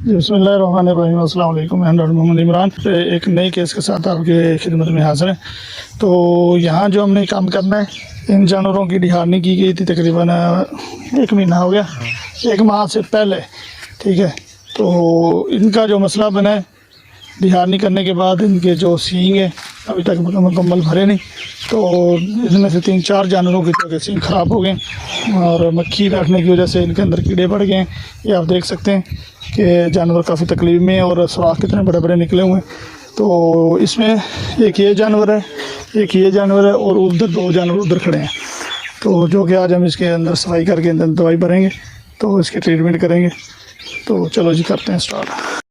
बिस्मिल्लाहिर्रहमानिर्रहीम, अस्सलाम वालेकुम। मैं डॉक्टर मोहम्मद इमरान एक नई केस के साथ आपके खिदमत में हाजिर है। तो यहाँ जो हमने काम करना है, इन जानवरों की डिहारनी की गई थी तकरीबन 1 महीना हो गया, 1 माह से पहले। ठीक है, तो इनका जो मसला बना है, डिहारनी करने के बाद इनके जो सींग है अभी तक मुकम्मल भरे नहीं, तो इसमें से 3-4 जानवरों के जो सींग ख़राब हो गए और मक्खी बैठने की वजह से इनके अंदर कीड़े बढ़ गए हैं। ये आप देख सकते हैं कि जानवर काफ़ी तकलीफ में है और सुराख कितने बड़े बड़े निकले हुए हैं। तो इसमें एक ये जानवर है, एक ये जानवर है और उधर 2 जानवर उधर खड़े हैं। तो जो कि आज हम इसके अंदर सफाई करके अंदर दवाई भरेंगे, तो इसके ट्रीटमेंट करेंगे। तो चलो जी, करते हैं स्टार्ट।